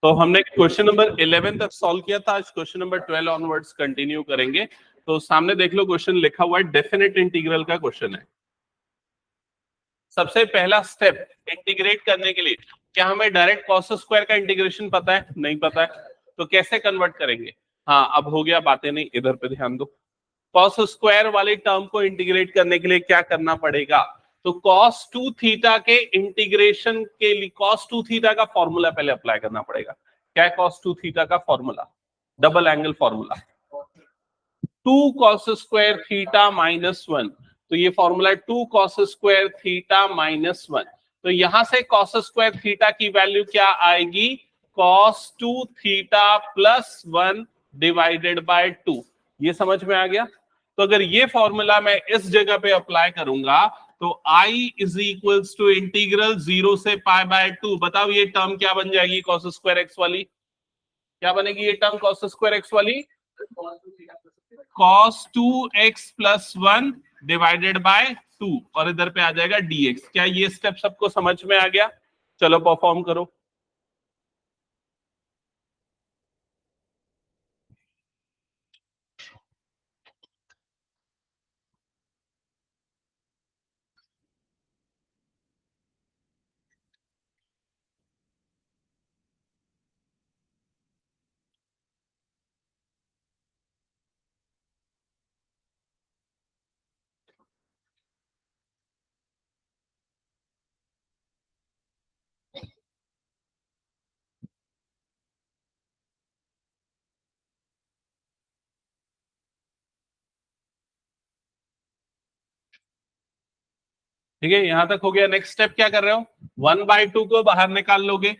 तो हमने question number 11 तक सॉल्व किया था, आज क्वेश्चन नंबर 12 ऑनवर्ड्स कंटिन्यू करेंगे। तो सामने देख लो, क्वेश्चन लिखा हुआ है, डेफिनेट इंटीग्रल का क्वेश्चन है। सबसे पहला स्टेप इंटीग्रेट करने के लिए, क्या हमें डायरेक्ट कॉस स्क्वायर का इंटीग्रेशन पता है? नहीं पता है, तो कैसे कन्वर्ट करेंगे? हाँ, अब हो गया, बातें नहीं, इधर पे ध्यान दो। कॉस स्क्वायर वाली टर्म को इंटीग्रेट करने के लिए क्या करना पड़ेगा? तो cos 2 थीटा के इंटीग्रेशन के लिए cos 2 थीटा का फॉर्मूला पहले अप्लाई करना पड़ेगा। क्या है cos 2 थीटा का formula? Double angle formula, 2 cos square theta minus 1। तो ये formula 2 cos square theta minus 1। तो यहां से cos स्क्वायर थीटा की वैल्यू क्या आएगी? cos 2 theta plus 1 divided by 2। ये समझ में आ गया? तो अगर ये फॉर्मूला मैं इस जगह पे अप्लाई करूंगा तो I is equals to integral 0 से पाई बाय 2। बताओ ये टर्म क्या बन जाएगी? cos स्क्वायर एक्स वाली क्या बनेगी? ये टर्म cos स्क्वायर एक्स वाली cos 2x plus 1 divided by 2, और इधर पे आ जाएगा dx। क्या ये स्टेप सबको समझ में आ गया? चलो परफॉर्म करो। ठीक है, यहां तक हो गया। नेक्स्ट स्टेप क्या कर रहे हो? 1/2 को बाहर निकाल लोगे,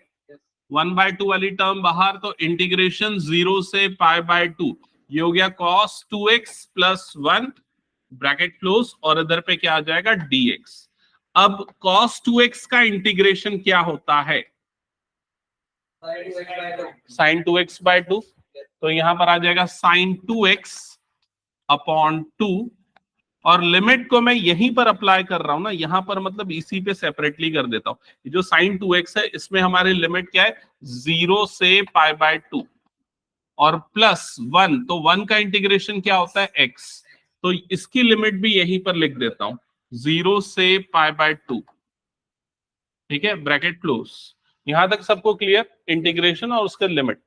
1/2 वाली टर्म बाहर, तो इंटीग्रेशन 0 से पाई बाय 2, ये हो गया cos 2x plus 1 bracket close, और इधर पे क्या आ जाएगा? dx। अब cos 2x का इंटीग्रेशन क्या होता है? sin 2x by 2। तो यहां पर आ जाएगा sin 2x अपॉन 2, और लिमिट को मैं यहीं पर अप्लाई कर रहा हूं ना, यहां पर मतलब इसी पे सेपरेटली कर देता हूं। ये जो sin 2x है, इसमें हमारी लिमिट क्या है? 0 से पाई बाय 2 और प्लस 1। तो 1 का इंटीग्रेशन क्या होता है? x। तो इसकी लिमिट भी यहीं पर लिख देता हूं, 0 से पाई बाय 2। ठीक है, ब्रैकेट क्लोज। यहां तक सबको क्लियर? इंटीग्रेशन और उसका लिमिट।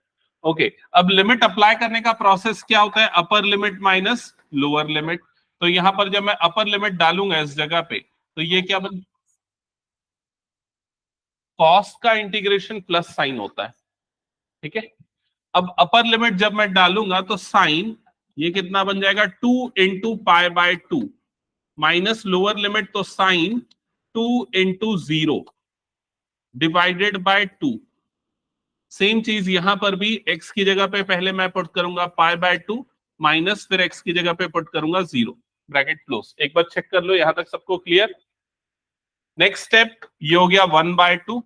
ओके, अब लिमिट अप्लाई करने का प्रोसेस क्या होता है? अपर लिमिट माइनस लोअर लिमिट। तो यहां पर जब मैं अपर लिमिट डालूंगा इस जगह पे, तो ये क्या बन, कॉस का इंटीग्रेशन प्लस साइन होता है। ठीक है, अब अपर लिमिट जब मैं डालूंगा तो साइन, ये कितना बन जाएगा? 2 into pi by 2, minus lower limit तो sine 2 into 0 divided by 2। Same चीज यहां पर भी, x की जगह पे पहले मैं पुट करूंगा पाई बाय 2, माइनस फिर x की जगह पे पुट करूंगा 0, ब्रैकेट क्लोज। एक बार चेक कर लो, यहां तक सबको क्लियर? नेक्स्ट स्टेप ये हो गया 1/2।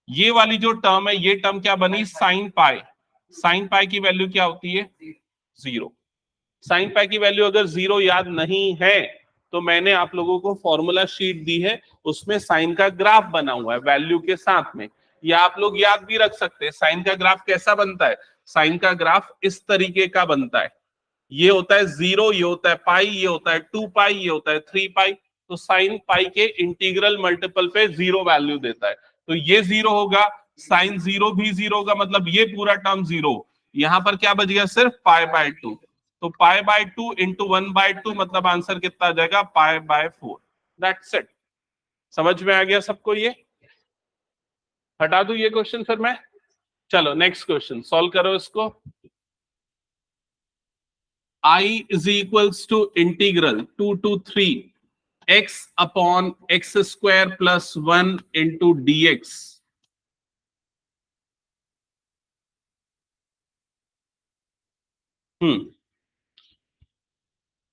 ये वाली जो टर्म है, ये टर्म क्या बनी? Sine pi. साइन पाई की वैल्यू क्या होती है? 0। साइन पाई की वैल्यू अगर 0 याद नहीं है तो मैंने आप लोगों को फॉर्मूला शीट दी है, उसमें साइन का ग्राफ बना हुआ है वैल्यू के साथ में, या आप लोग याद भी रख सकते हैं। साइन का ग्राफ कैसा बनता है? साइन का ग्राफ इस तरीके का बनता है, ये होता है 0, ये होता है पाई, ये होता है 2 पाई, ये होता है 3 पाई। तो साइन पाई के इंटीग्रल मल्टीपल पे 0 वैल्यू देता है, तो ये 0 होगा, साइन 0 भी 0 होगा, मतलब ये पूरा टर्म 0। यहां पर क्या बच गया? सिर्फ पाई बाय 2। तो पाई बाय 2 इंटू 1/2, मतलब आंसर कितना आ जाएगा? पाई बाय 4। That's it. समझ में आ गया सबको? ये हटा दूं ये क्वेश्चन फिर मैं? चलो नेक्स्ट क्वेश्चन सॉल्व करो इसको। I is equals to integral 2 to 3 x upon x square plus 1 into dx।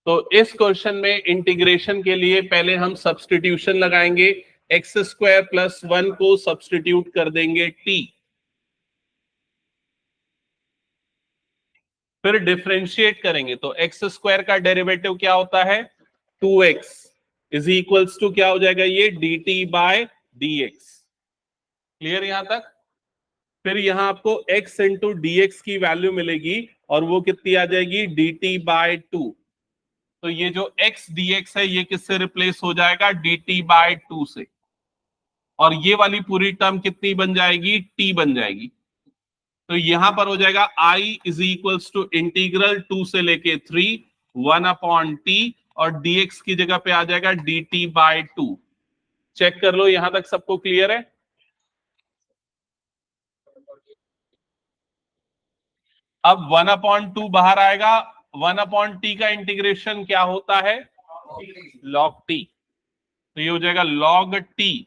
तो इस क्वेश्चन में इंटीग्रेशन के लिए पहले हम सब्स्टिट्यूशन लगाएंगे, एक्स स्क्वायर प्लस 1 को सब्स्टिट्यूट कर देंगे t, फिर डिफरेंशिएट करेंगे। तो एक्स स्क्वायर का डेरिवेटिव क्या होता है? 2x इज इक्वल्स टू क्या हो जाएगा? ये dt बाय dx। क्लियर यहां तक? फिर यहाँ आपको x इंटू dx की वैल्यू मिलेगी और वो कितनी आ जाएगी dt/2। तो ये जो x dx है ये किससे रिप्लेस हो जाएगा dt/2 से, और ये वाली पूरी टर्म कितनी बन जाएगी t बन जाएगी। तो यहां पर हो जाएगा I is equals to integral 2 से लेके 3 1/t और dx की जगह पे आ जाएगा dt/2। चेक कर लो यहां तक सबको क्लियर है। अब 1/2 बाहर आएगा, 1/t का इंटीग्रेशन क्या होता है log t, तो ये हो जाएगा log t,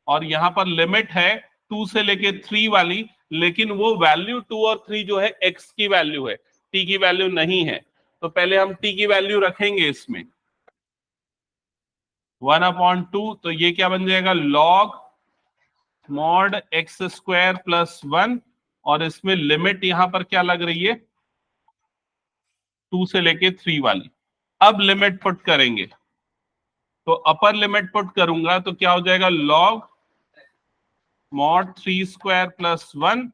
और यहां पर लिमिट है 2 से लेके 3 वाली, लेकिन वो वैल्यू 2 और 3 जो है x की वैल्यू है, t की वैल्यू नहीं है। तो पहले हम t की वैल्यू रखेंगे इसमें 1/2, तो ये क्या बन जाएगा log mod x² प्लस 1, और इसमें लिमिट यहां पर क्या लग रही है 2 से लेके 3 वाली। अब लिमिट पुट करेंगे, तो अपर लिमिट पुट करूंगा तो क्या हो जाएगा log mod 3² plus 1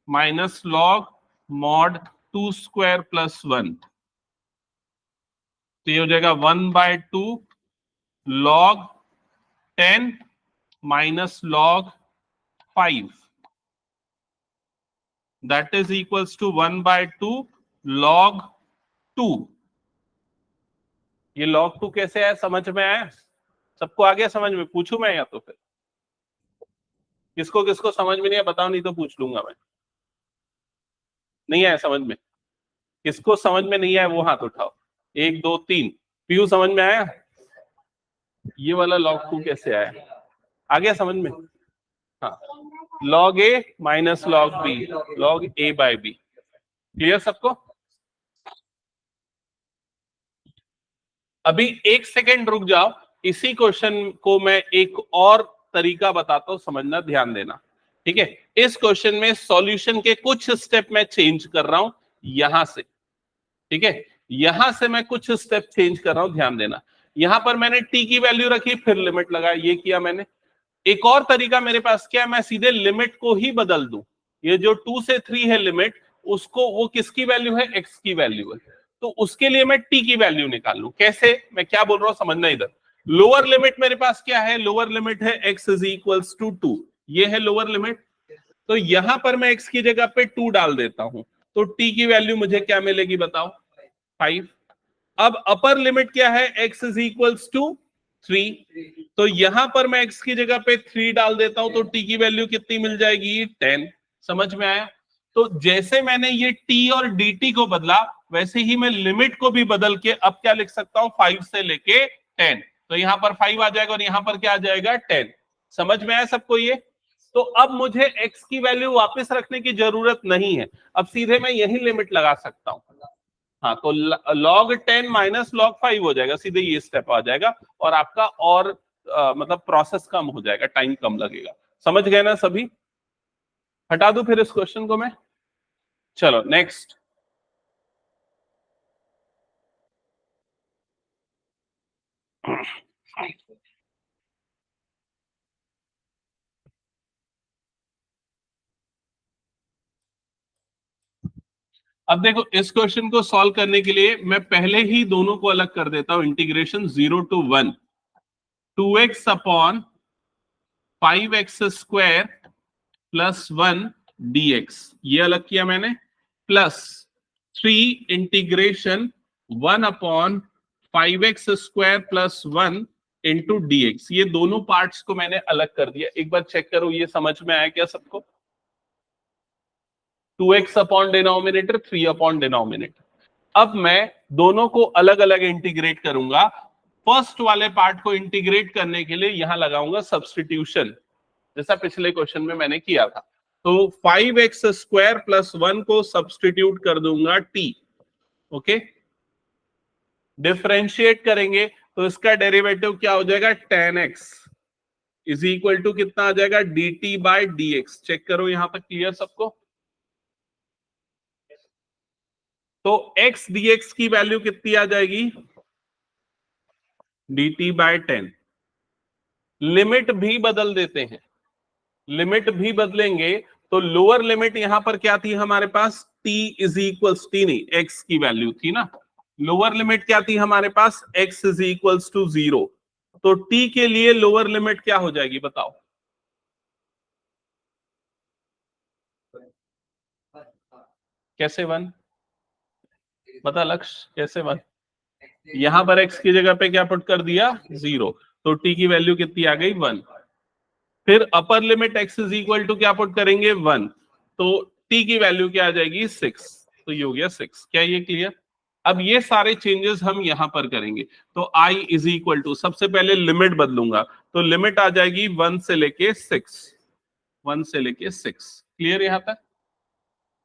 minus log mod 2² plus 1, तो ये हो जाएगा 1/2 log 10 minus log 5, that is equals to 1/2 log 2। ये log 2 कैसे आया, समझ में आया सबको? आ गया समझ में? पूछूं मैं या तो फिर किसको किसको समझ में नहीं है बताओ, नहीं तो पूछ लूंगा मैं। नहीं आया समझ में? किसको समझ में नहीं आया वो हाथ उठाओ, 1 2 3। पीयू समझ में आया ये वाला log 2 कैसे आया? आ गया समझ में? हाँ, log a minus log b, log a/b। Clear सबको? अभी 1 सेकेंड रुक जाओ, इसी क्वेश्चन को मैं एक और तरीका बताता हूं, समझना, ध्यान देना। ठीक है, इस क्वेश्चन में सॉल्यूशन के कुछ स्टेप मैं चेंज कर रहा हूं यहां से। ठीक है, यहां से मैं कुछ स्टेप चेंज कर रहा हूं, ध्यान देना। यहां पर मैंने t की वैल्यू रखी, फिर लिमिट लगाया, ये किया मैंने। एक और तरीका मेरे पास क्या है, मैं सीधे लिमिट को ही बदल दूं। ये जो 2 से 3 है लिमिट, उसको, वो किसकी वैल्यू है x की वैल्यू है, तो उसके लिए मैं t की वैल्यू निकाल लूं। कैसे, मैं क्या बोल रहा हूं समझना इधर। लोअर लिमिट मेरे पास क्या है, लोअर लिमिट है x इज इक्वल्स टू 2, ये है लोअर लिमिट। तो यहां पर मैं x की जगह पे 2 डाल देता हूं, तो t की वैल्यू मुझे क्या मिलेगी बताओ 5। अब अपर लिमिट क्या है, x इज इक्वल्स टू 3, तो यहां पर मैं x की जगह पे 3 डाल देता हूं, तो t की वैल्यू कितनी मिल जाएगी 10। समझ में आया? तो जैसे मैंने ये t और dt को बदला, वैसे ही मैं लिमिट को भी बदल के अब क्या लिख सकता हूं 5 से लेके 10, तो यहां पर 5 आ जाएगा और यहां पर क्या आ जाएगा 10। समझ में आया सबको ये? तो अब मुझे x की वैल्यू वापस रखने की जरूरत नहीं है, अब सीधे मैं यही लिमिट लगा सकता हूं। हाँ, तो log 10 माइनस log 5 हो जाएगा, सीधे ये स्टेप आ जाएगा, और आपका और मतलब प्रोसेस कम हो जाएगा, टाइम कम लगेगा। समझ गए ना सभी? हटा दूं फिर इस क्वेश्चन को मैं? चलो नेक्स्ट। अब देखो, इस क्वेश्चन को सॉल्व करने के लिए मैं पहले ही दोनों को अलग कर देता हूं। Integration 0 to 1 2x upon 5x² plus 1 dx, ये अलग किया मैंने, plus 3 integration 1/5x² plus 1 into dx, ये दोनों पार्ट्स को मैंने अलग कर दिया। एक बार चेक करो ये समझ में आया क्या सबको? 2x upon denominator, 3 upon denominator. अब मैं दोनों को अलग अलग इंटीग्रेट करूंगा। फर्स्ट वाले पार्ट को इंटीग्रेट करने के लिए यहां लगाऊंगा सब्स्टिट्यूशन, जैसा पिछले क्वेश्चन में मैंने किया था। तो 5x² प्लस 1 को सब्स्टिट्यूट कर दूंगा t। ओके, डिफरेंशिएट करेंगे तो इसका डेरिवेटिव क्या हो जाएगा 10x इज इक्वल टू कितना आ जाएगा dt/dx। चेक करो यहां तक क्लियर सबको? तो x dx की वैल्यू कितनी आ जाएगी dt/10। लिमिट भी बदल देते हैं, लिमिट भी बदलेंगे तो लोअर लिमिट यहां पर क्या थी हमारे पास, t इज इक्वल्स, टी नहीं x की वैल्यू थी ना, लोअर लिमिट क्या थी हमारे पास, x इज इक्वल्स टू 0। तो t के लिए लोअर लिमिट क्या हो जाएगी बताओ? कैसे 1? बता लक्ष्य, कैसे 1? यहां पर x की जगह पे क्या पुट कर दिया, 0। तो t की वैल्यू कितनी आ गई, 1। फिर upper limit x is equal to क्या पुट करेंगे, 1। तो t की वैल्यू क्या आ जाएगी, 6। तो ये हो गया 6। क्या ये क्लियर? अब ये सारे चेंजेस हम यहां पर करेंगे। तो i इज इक्वल टू, सबसे पहले लिमिट बदलूंगा, तो लिमिट आ जाएगी 1 से लेके 6, 1 से लेके 6। क्लियर यहां तक?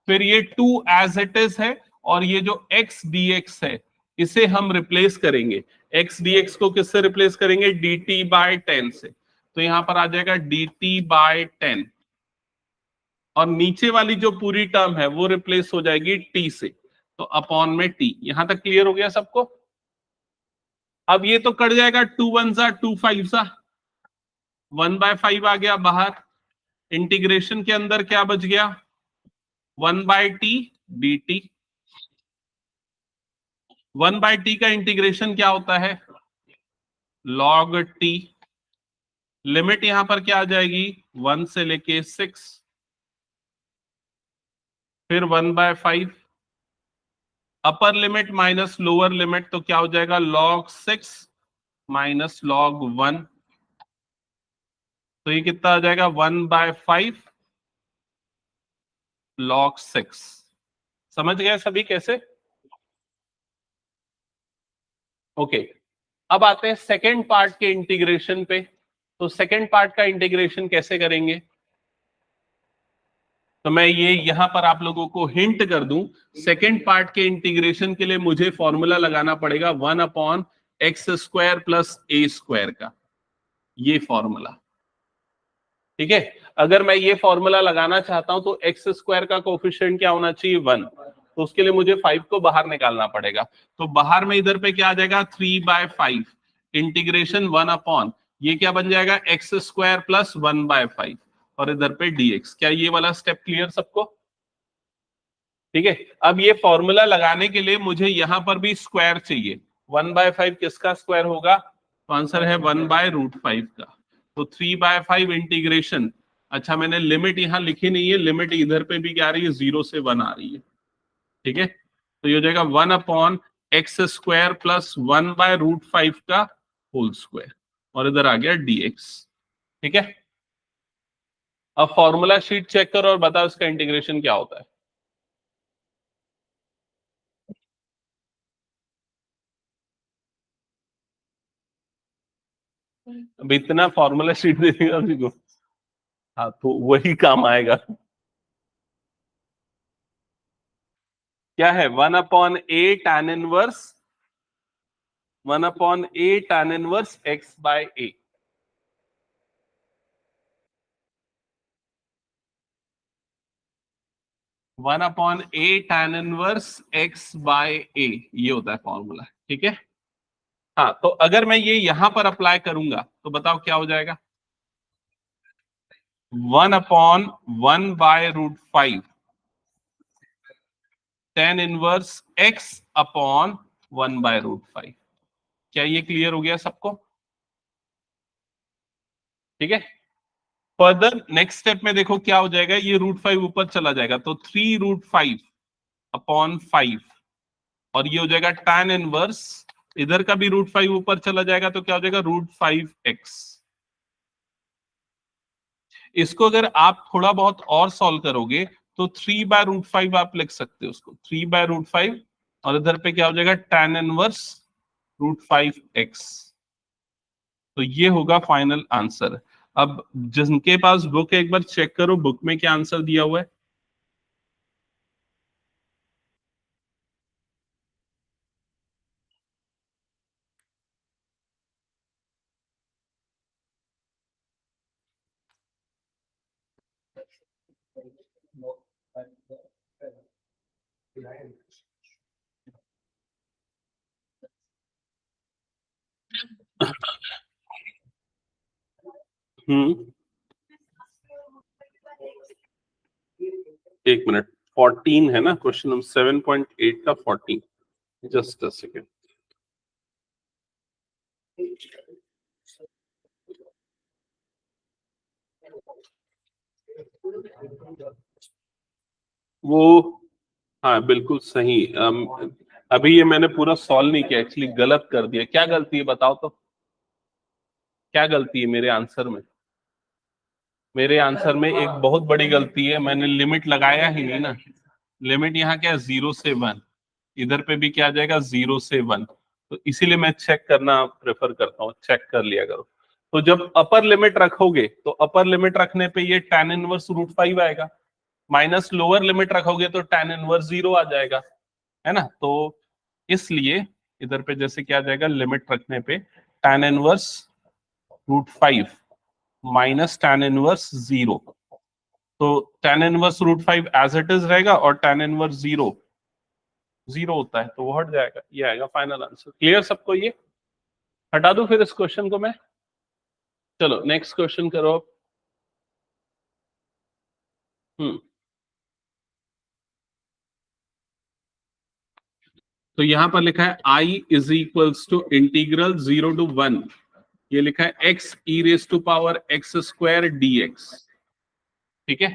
फिर ये 2 एज इट इज है, और ये जो x dx है इसे हम रिप्लेस करेंगे। x dx को किससे रिप्लेस करेंगे, dt बाय 10 से। तो यहां पर आ जाएगा dt बाय 10, और नीचे वाली जो पूरी टर्म है वो रिप्लेस हो जाएगी t से, तो अपॉन में t। यहां तक क्लियर हो गया सबको? अब ये तो कट जाएगा, 2 1 सा 2 5 सा, 1/5 आ गया बाहर। इंटीग्रेशन के अंदर क्या बच गया, 1/t dt। 1/t का इंटीग्रेशन क्या होता है, log t। लिमिट यहां पर क्या आ जाएगी, 1 से लेके 6, फिर 1/5। अपर लिमिट माइनस लोअर लिमिट, तो क्या हो जाएगा, log 6 माइनस log 1। तो ये कितना आ जाएगा, 1/5 log 6। समझ गए सभी कैसे? ओके। अब आते हैं सेकेंड पार्ट के इंटीग्रेशन पे। तो सेकेंड पार्ट का इंटीग्रेशन कैसे करेंगे, तो मैं ये यहां पर आप लोगों को हिंट कर दूं। सेकेंड पार्ट के इंटीग्रेशन के लिए मुझे फॉर्मूला लगाना पड़ेगा 1/x² प्लस a² का, ये फॉर्मूला। ठीक है, अगर मैं ये फॉर्मूला लगाना चाहता हूं तो x² का कोफिशिएंट क्या होना चाहिए, 1। तो उसके लिए मुझे 5 को बाहर निकालना पड़ेगा। तो बाहर में इधर पे क्या आ जाएगा, 3/5 इंटीग्रेशन 1 अपॉन, ये क्या बन जाएगा, x² प्लस 1/5, और इधर पे dx। क्या ये वाला स्टेप क्लियर सबको? ठीक है, अब ये फॉर्मूला लगाने के लिए मुझे यहां पर भी स्क्वायर चाहिए। 1/5 किसका स्क्वायर होगा, तो आंसर है 1/√5 का। तो 3/5 इंटीग्रेशन, अच्छा मैंने लिमिट यहां लिखी नहीं है, लिमिट इधर पे भी क्या आ रही है, 0 से 1 आ रही है। ठीक है, तो ये हो जाएगा 1/x² प्लस 1/√5 का होल स्क्वायर, और इधर आ गया dx। ठीक है, अब फॉर्मूला शीट चेक करो और बताओ इसका इंटीग्रेशन क्या होता है। अब इतना फॉर्मूला शीट देगा अभी को, हाँ तो वही काम आएगा। क्या है, 1/a tan 1 x/a। 1/a tan 1 x/a, ये होता है फॉर्मूला। ठीक है, हाँ तो अगर मैं ये यहां पर अप्लाई करूंगा तो बताओ क्या हो जाएगा, 1/1/√5 tan 1 x/1/√5। क्या ये क्लियर हो गया सबको? ठीक है, फर्दर नेक्स्ट स्टेप में देखो क्या हो जाएगा, ये √5 ऊपर चला जाएगा, तो 3√5/5, और ये हो जाएगा tan 1। इधर का भी √5 ऊपर चला जाएगा, तो क्या हो जाएगा, √5x। इसको अगर आप थोड़ा बहुत और सॉल्व करोगे तो 3/√5 आप लिख सकते हो उसको, 3/√5, और इधर पे क्या हो जाएगा, tan 1 √5x। तो ये होगा फाइनल आंसर। अब जिनके पास बुक है एक बार चेक करो बुक में क्या आंसर दिया हुआ है। हम्म एक मिनट, 14 है ना क्वेश्चन नंबर 7.8 का 14, जस्ट अ सेकेंड। वो हाँ बिल्कुल सही। अभी ये मैंने पूरा सॉल्व नहीं किया, एक्चुअली गलत कर दिया। क्या गलती है बताओ तो, क्या गलती है मेरे आंसर में? मेरे आंसर में एक बहुत बड़ी गलती है, मैंने लिमिट लगाया ही नहीं ना। लिमिट यहाँ क्या है, 0 से 1। इधर पे भी क्या आ जाएगा, 0 से 1। तो इसीलिए मैं चेक करना प्रेफर करता हूँ, चेक कर लिया करो। तो जब अपर लिमिट रखोगे तो अपर लिमिट रखने पे ये tan इनवर्स √5 आएगा, माइनस लोअर लिमिट रखोगे तो tan इनवर्स 0 आ जाएगा, है ना। तो इसलिए इधर पे जैसे क्या आ जाएगा, लिमिट रखने पे tan inverse √5 minus tan inverse 0। तो tan inverse √5 as it is रहेगा और tan इनवर्स 0 होता है, तो वो हट जाएगा। ये आएगा फाइनल आंसर। क्लियर सबको? ये हटा दूं फिर इस क्वेश्चन को मैं? चलो नेक्स्ट क्वेश्चन करो आप। तो यहां पर लिखा है I is equals to integral 0 to 1, ये लिखा है x e⁻x² dx। ठीक है,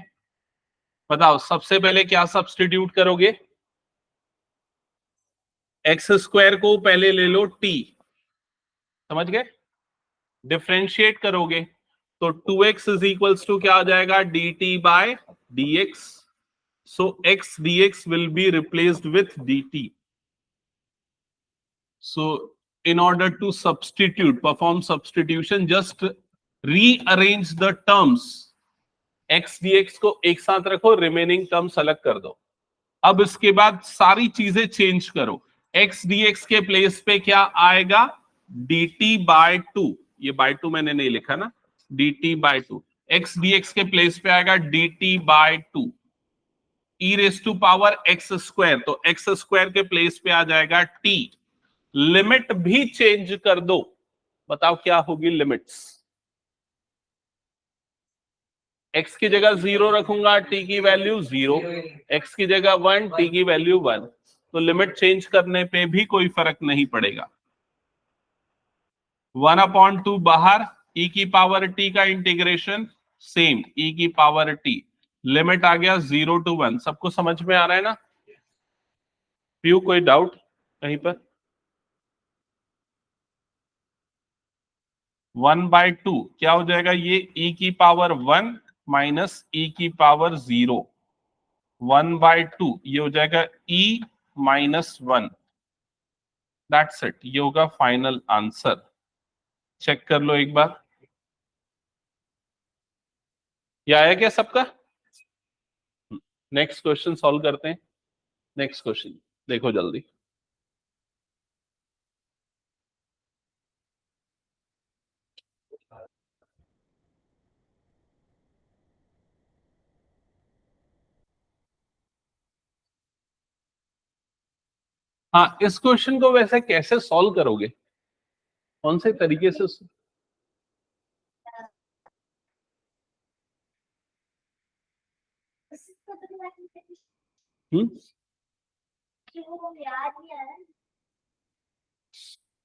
बताओ सबसे पहले क्या सब्स्टिट्यूट करोगे? x² को पहले ले लो t, समझ गए? डिफरेंशिएट करोगे तो 2x इज इक्वल्स टू क्या आ जाएगा, dt/dx। So x dx will be replaced with dt। So in order to perform substitution, just rearrange the terms। x dx को एक साथ रखो, रिमेनिंग टर्म्स अलग कर दो। अब इसके बाद सारी चीजें चेंज करो। x dx के प्लेस पे क्या आएगा, dt/2। ये बाय 2 मैंने नहीं लिखा ना, dt/2। x dx के प्लेस पे आएगा dt/2 e⁻x²। तो x² के प्लेस पे आ जाएगा t। लिमिट भी चेंज कर दो, बताओ क्या होगी लिमिट्स? x की जगह 0 रखूंगा, t की वैल्यू 0, x की जगह 1, t की वैल्यू 1। तो लिमिट चेंज करने पे भी कोई फर्क नहीं पड़ेगा। 1/2 बाहर, e⁻t का इंटीग्रेशन सेम, e⁻t। लिमिट आ गया 0 to 1। सबको समझ में आ रहा है ना? प्यू कोई डाउट कहीं पर? 1/2 क्या हो जाएगा, ये e⁻1 माइनस e⁻0। 1/2 ये हो जाएगा e-1। दैट्स इट, ये होगा फाइनल आंसर। चेक कर लो एक बार, ये आया क्या सबका? नेक्स्ट क्वेश्चन सॉल्व करते हैं। नेक्स्ट क्वेश्चन देखो जल्दी। हाँ, इस क्वेश्चन को वैसे कैसे सॉल्व करोगे, कौन से तरीके से?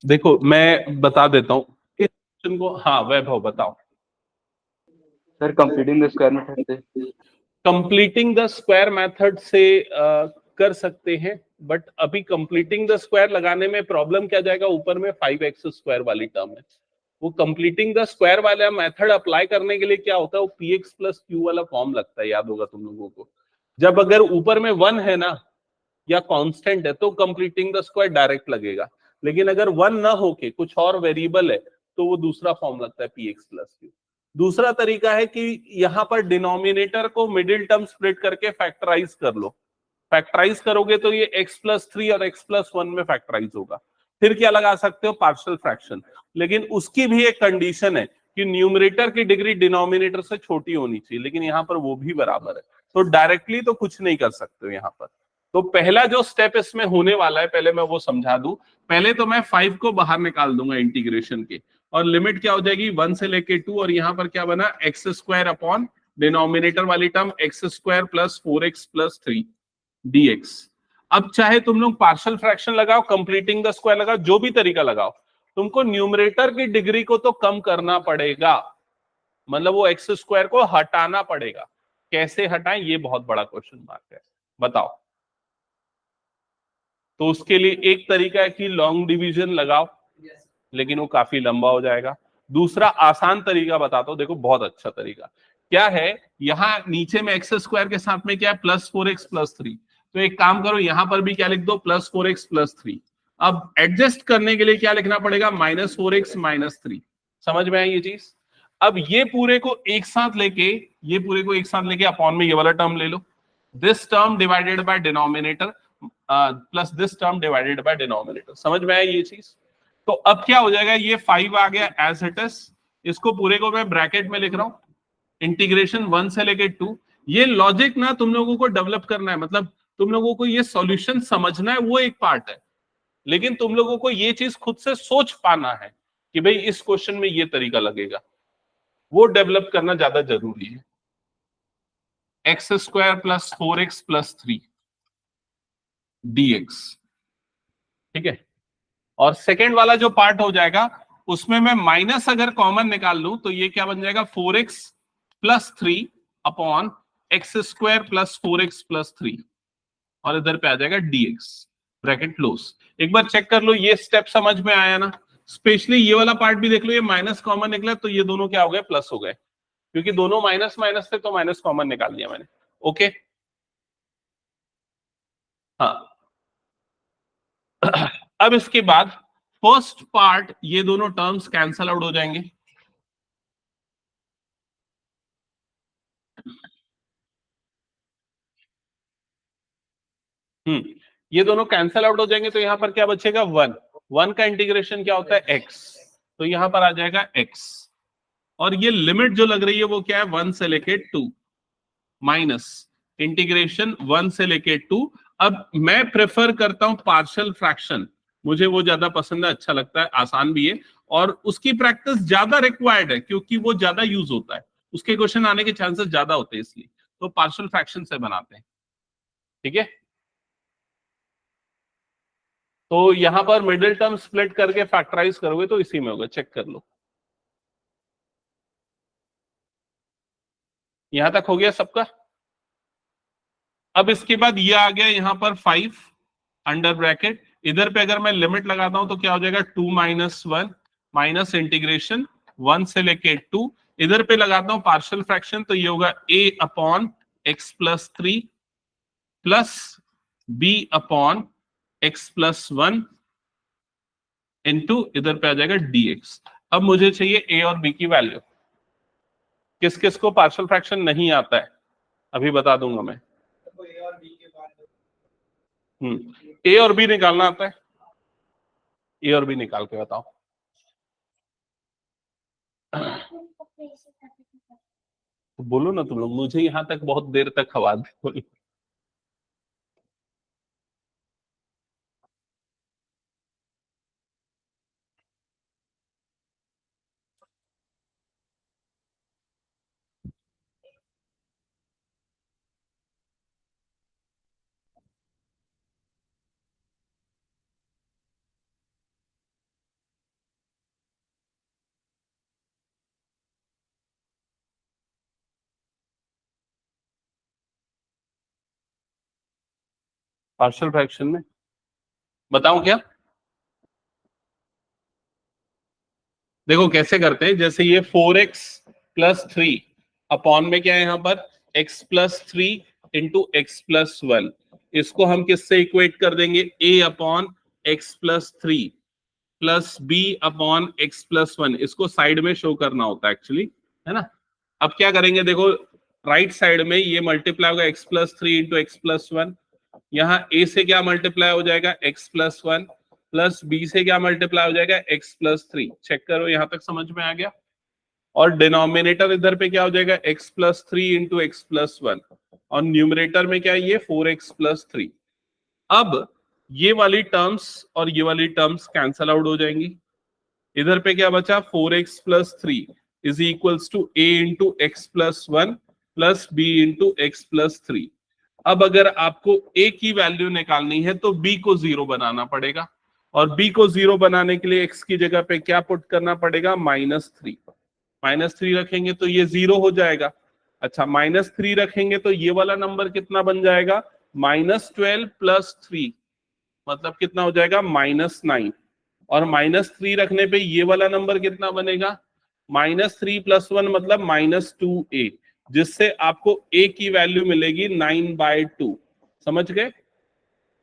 देखो मैं बता देता हूँ इस क्वेश्चन को। हाँ वैभव बताओ। Sir completing the square method से। कंप्लीटिंग द स्क्वायर मेथड से कर सकते हैं, बट अभी कंप्लीटिंग द स्क्वायर लगाने में प्रॉब्लम क्या जाएगा, ऊपर में 5x² वाली टर्म है। वो कंप्लीटिंग द स्क्वायर वाला मेथड अप्लाई करने के लिए क्या होता है, वो px + q वाला फॉर्म लगता है, याद होगा तुम लोगों को। जब अगर ऊपर में 1 है ना या कांस्टेंट है तो कंप्लीटिंग द स्क्वायर डायरेक्ट लगेगा, लेकिन अगर 1 ना होके कुछ और वेरिएबल है तो वो दूसरा फॉर्म लगता है px + q। दूसरा तरीका है कि यहां पर डिनोमिनेटर को मिडिल टर्म स्प्लिट करके फैक्टराइज कर लो। फैक्टराइज करोगे तो ये x + 3 और x + 1 में फैक्टराइज होगा। फिर क्या लगा सकते हो, पार्शियल फ्रैक्शन। लेकिन उसकी भी एक कंडीशन है कि न्यूमरेटर की डिग्री डिनोमिनेटर से छोटी होनी चाहिए, लेकिन यहाँ पर वो भी बराबर है। तो डायरेक्टली तो कुछ नहीं कर सकते हो यहाँ पर। तो पहला जो स्टेप इसमें होने वाला है, पहले मैं वो समझा दूं। पहले तो मैं 5 को बाहर निकाल दूंगा इंटीग्रेशन के, और लिमिट क्या हो जाएगी 1 से लेके 2, और यहाँ पर क्या बना x² अपॉन डिनोमिनेटर वाली term x square plus 4x प्लस 3 dx। अब चाहे तुम लोग पार्शियल फ्रैक्शन लगाओ, कंप्लीटिंग द स्क्वायर लगाओ, जो भी तरीका लगाओ, तुमको न्यूमरेटर की डिग्री को तो कम करना पड़ेगा, मतलब वो एक्स स्क्वायर को हटाना पड़ेगा। कैसे हटाएं, ये बहुत बड़ा क्वेश्चन मार्क है, बताओ। तो उसके लिए एक तरीका है कि लॉन्ग डिवीजन लगाओ, लेकिन वो काफी लंबा हो जाएगा। दूसरा आसान तरीका बताता हूं, देखो बहुत अच्छा तरीका क्या है। यहां नीचे में एक्स स्क्वायर के साथ में क्या है, प्लस 4x प्लस 3। तो एक काम करो, यहां पर भी क्या लिख दो, प्लस 4x प्लस 3। अब एडजस्ट करने के लिए क्या लिखना पड़ेगा, माइनस 4x माइनस 3। समझ में आई ये चीज। अब ये पूरे को एक साथ लेके अपॉन में ये वाला टर्म ले लो, this term divided by denominator plus this term divided by denominator. समझ में आई ये चीज। तो अब क्या हो जाएगा, ये 5 आ गया एज इट इज, इसको पूरे को मैं ब्रैकेट में लिख रहा हूं, इंटीग्रेशन 1 से लेके 2। ये लॉजिक ना तुम लोगों को डेवलप करना है, मतलब तुम लोगों को ये सॉल्यूशन समझना है, वो एक पार्ट है, लेकिन तुम लोगों को ये चीज खुद से सोच पाना है कि भाई इस क्वेश्चन में ये तरीका लगेगा, वो डेवलप करना ज्यादा जरूरी है। एक्स स्क्वायर प्लस 4x प्लस 3 dx, ठीक है। और सेकेंड वाला जो पार्ट हो जाएगा, उसमें मैं माइनस अगर कॉमन निकाल लूं तो ये क्या बन जाएगा, 4x प्लस 3 upon x square plus 4x प्लस 3, और इधर पे आ जाएगा dx, ब्रैकेट क्लोज। एक बार चेक कर लो ये स्टेप समझ में आया ना। स्पेशली ये वाला पार्ट भी देख लो, ये माइनस कॉमन निकला तो ये दोनों क्या हो गए, प्लस हो गए, क्योंकि दोनों माइनस माइनस थे तो माइनस कॉमन निकाल दिया मैंने। ओके हाँ। अब इसके बाद फर्स्ट पार्ट, ये दोनों टर्म्स कैंसल आउट हो जाएंगे। ये दोनों कैंसल आउट हो जाएंगे, तो यहां पर क्या बचेगा, 1 का इंटीग्रेशन क्या होता है, x, तो यहां पर आ जाएगा x। और ये लिमिट जो लग रही है वो क्या है, 1 से लेके 2 माइनस इंटीग्रेशन 1 से लेके 2। अब मैं प्रेफर करता हूं पार्शियल फ्रैक्शन, मुझे वो ज्यादा पसंद है, अच्छा लगता है, आसान भी है, और उसकी प्रैक्टिस ज्यादा रिक्वायर्ड है क्योंकि वो ज्यादा यूज होता है, उसके क्वेश्चन आने के चांसेस ज्यादा होते हैं, इसलिए तो पार्शियल फ्रैक्शन से बनाते हैं, ठीक है। तो यहां पर मिडिल टर्म स्प्लिट करके फैक्टराइज करोगे तो इसी में होगा, चेक कर लो। यहां तक हो गया सबका। अब इसके बाद ये आ गया यहां पर 5 अंडर ब्रैकेट, इधर पे अगर मैं लिमिट लगाता हूं तो क्या हो जाएगा, 2 माइनस 1 माइनस इंटीग्रेशन 1 से लेके 2। इधर पे लगाता हूं पार्शियल फ्रैक्शन, तो ये होगा a upon x plus 3 plus b upon x plus 1 into इधर पे आ जाएगा dx। अब मुझे चाहिए a और b की वैल्यू। किस किस को पार्शियल फ्रैक्शन नहीं आता है, अभी बता दूंगा मैं। ए और बी निकालना आता है, ए और बी निकाल के बताओ। तो बोलो ना तुम लोग, मुझे यहां तक बहुत देर तक आवाज बोली। पार्शियल फ्रैक्शन में बताऊं क्या, देखो कैसे करते हैं। जैसे ये 4x प्लस 3 अपॉन में क्या है यहां पर, x plus 3 into x plus 1, इसको हम किससे इक्वेट कर देंगे, a upon x plus 3 plus b upon x plus 1। इसको साइड में शो करना होता है एक्चुअली, है ना। अब क्या करेंगे, देखो राइट साइड में ये मल्टीप्लाई होगा x plus 3 into x plus 1, यहाँ a से क्या मल्टीप्लाई हो जाएगा, x प्लस 1 प्लस b से क्या मल्टीप्लाई हो जाएगा, x प्लस 3। चेक करो यहां तक समझ में आ गया। और डिनोमिनेटर इधर पे क्या हो जाएगा, x plus 3 into x plus 1, और न्यूमरेटर में क्या है, ये 4x प्लस 3। अब ये वाली टर्म्स और ये वाली टर्म्स कैंसल आउट हो जाएंगी। इधर पे क्या बचा, 4x प्लस 3 is equals to a into x plus 1 plus b into x plus three. अब अगर आपको a की वैल्यू निकालनी है तो b को 0 बनाना पड़ेगा, और b को 0 बनाने के लिए x की जगह पे क्या पुट करना पड़ेगा, -3। -3 रखेंगे तो ये 0 हो जाएगा। अच्छा, -3 रखेंगे तो ये वाला नंबर कितना बन जाएगा, -12 प्लस 3, मतलब कितना हो जाएगा, -9। और -3 रखने पे ये वाला नंबर कितना बनेगा, -3 + 1 मतलब -2a, जिससे आपको a की वैल्यू मिलेगी 9/2। समझ गए?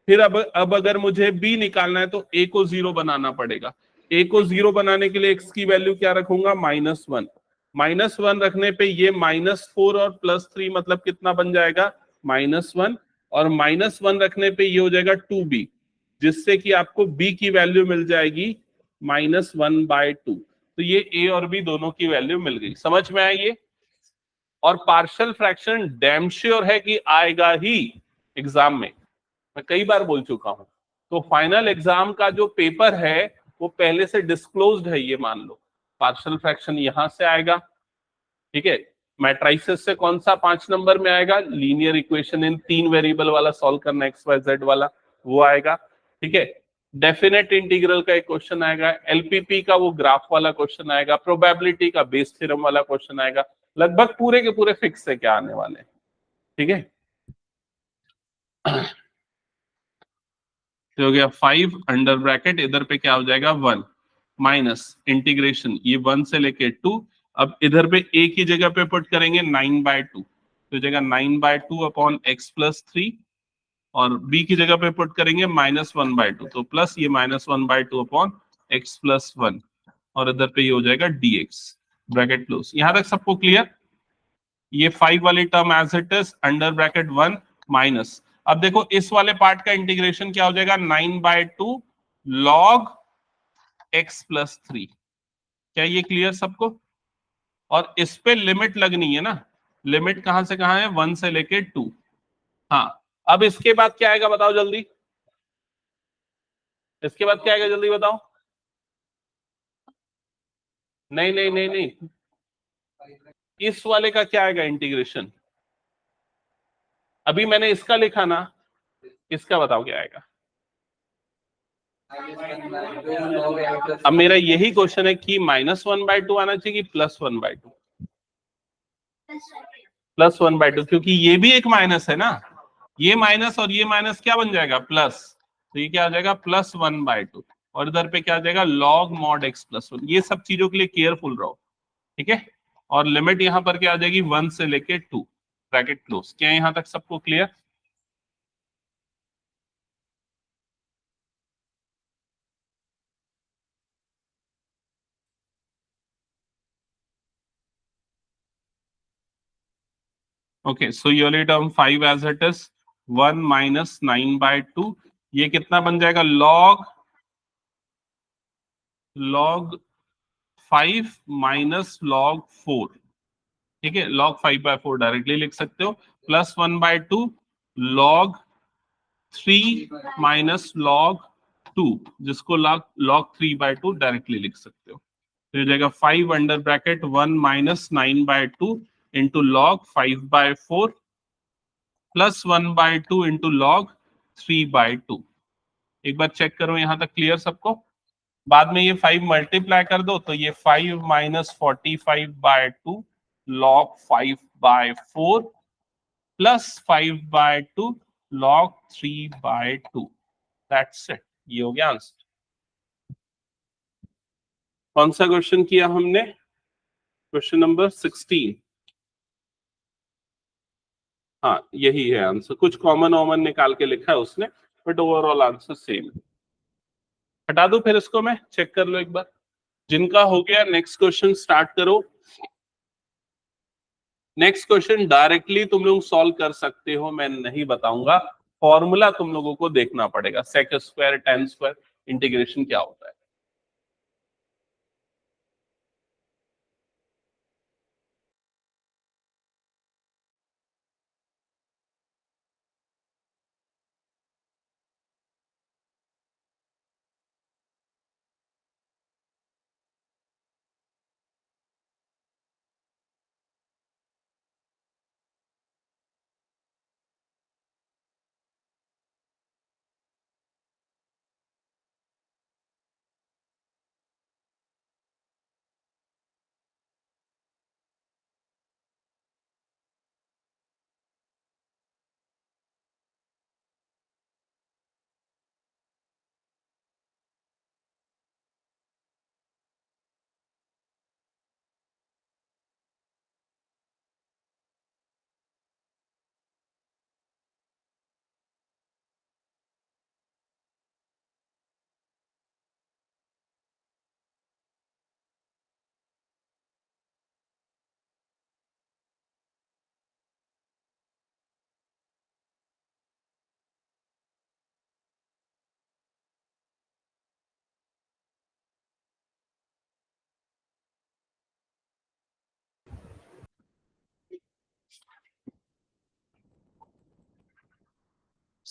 फिर अब अगर मुझे b निकालना है तो a को 0 बनाना पड़ेगा। a को 0 बनाने के लिए x की वैल्यू क्या रखूंगा, -1। -1 रखने पे ये -4 और +3 मतलब कितना बन जाएगा, -1। और -1 रखने पे ये हो जाएगा 2b, जिससे कि आपको b की वैल्यू मिल जाएगी -1/2। तो ये a और b दोनों की वैल्यू मिल गई। समझ में आई ये? और पार्शियल फ्रैक्शन डैम श्योर है कि आएगा ही एग्जाम में, मैं कई बार बोल चुका हूं। तो फाइनल एग्जाम का जो पेपर है वो पहले से डिस्क्लोज्ड है, ये मान लो। पार्शियल फ्रैक्शन यहां से आएगा, ठीक है। मैट्रिसेस से कौन सा 5 नंबर में आएगा, लीनियर इक्वेशन इन 3 वेरिएबल वाला सॉल्व करना, एक्स वाई जेड वाला, वो आएगा, ठीक है। डेफिनेट इंटीग्रल का एक क्वेश्चन आएगा, एलपीपी का वो ग्राफ वाला क्वेश्चन आएगा, प्रोबेबिलिटी का बेस थ्योरम वाला क्वेश्चन आएगा। लगभग पूरे के पूरे फिक्स है क्या आने वाले, ठीक है। तो हो गया 5 अंडर ब्रैकेट, इधर पे क्या हो जाएगा 1, माइनस इंटीग्रेशन ये 1 से लेके 2। अब इधर पे a की जगह पे पुट करेंगे 9/2, तो जगह 9/2 अपॉन x प्लस 3, और b की जगह पे पुट करेंगे -1/2, तो प्लस ये -1/2 अपॉन x प्लस 1, और इधर पे ये हो जाएगा dx, ब्रैकेट क्लोज। यहां तक सबको क्लियर? ये 5 वाली term as it is, under bracket 1 minus. अब देखो इस वाले पार्ट का इंटीग्रेशन क्या हो जाएगा, 9/2 log x प्लस 3। क्या ये क्लियर सबको? और इस पे लिमिट लगनी है ना, लिमिट कहां से कहां है, 1 से लेके 2। हाँ, अब इसके बाद क्या आएगा बताओ जल्दी, इसके बाद क्या आएगा जल्दी बताओ। नहीं नहीं नहीं नहीं, इस वाले का क्या आएगा इंटीग्रेशन, अभी मैंने इसका लिखा ना, इसका बताओ क्या आएगा। अब मेरा यही क्वेश्चन है कि -1/2 आना चाहिए कि +1/2, +1/2, क्योंकि ये भी एक माइनस है ना, ये माइनस और ये माइनस क्या बन जाएगा, प्लस। तो ये क्या आ जाएगा, +1/2, और इधर पे क्या आ जाएगा, log mod x प्लस 1। ये सब चीजों के लिए केयरफुल रहो, ठीक है। और लिमिट यहाँ पर क्या आ जाएगी, 1 से लेके 2, ब्रैकेट क्लोज। क्या यहाँ तक सबको clear? Okay, so unit term 5 as it is, 1 minus 9/2, ये कितना बन जाएगा, log 5 माइनस log 4, ठीक है। log 5/4 डायरेक्टली लिख सकते हो, प्लस 1/2 log 3 माइनस log 2, जिसको log 3/2 डायरेक्टली लिख सकते हो। तो ये जाएगा 5 under bracket 1 minus 9/2 into log 5/4 plus 1/2 into log 3/2। एक बार चेक करो यहां तक क्लियर सबको। बाद में ये 5 मल्टीप्लाई कर दो तो ये 5 minus 45/2 log 5/4 plus 5/2 log 3/2। That's it, ये हो गया आंसर। कौन सा क्वेश्चन किया हमने, क्वेश्चन नंबर 16। हाँ यही है आंसर, कुछ कॉमन वॉमन निकाल के लिखा है उसने, बट ओवरऑल आंसर सेम है। हटा दो फिर इसको, मैं चेक कर लो एक बार। जिनका हो गया नेक्स्ट क्वेश्चन स्टार्ट करो। नेक्स्ट क्वेश्चन डायरेक्टली तुम लोग सॉल्व कर सकते हो, मैं नहीं बताऊंगा, फॉर्मूला तुम लोगों को देखना पड़ेगा, sec square tan square integration क्या होता है।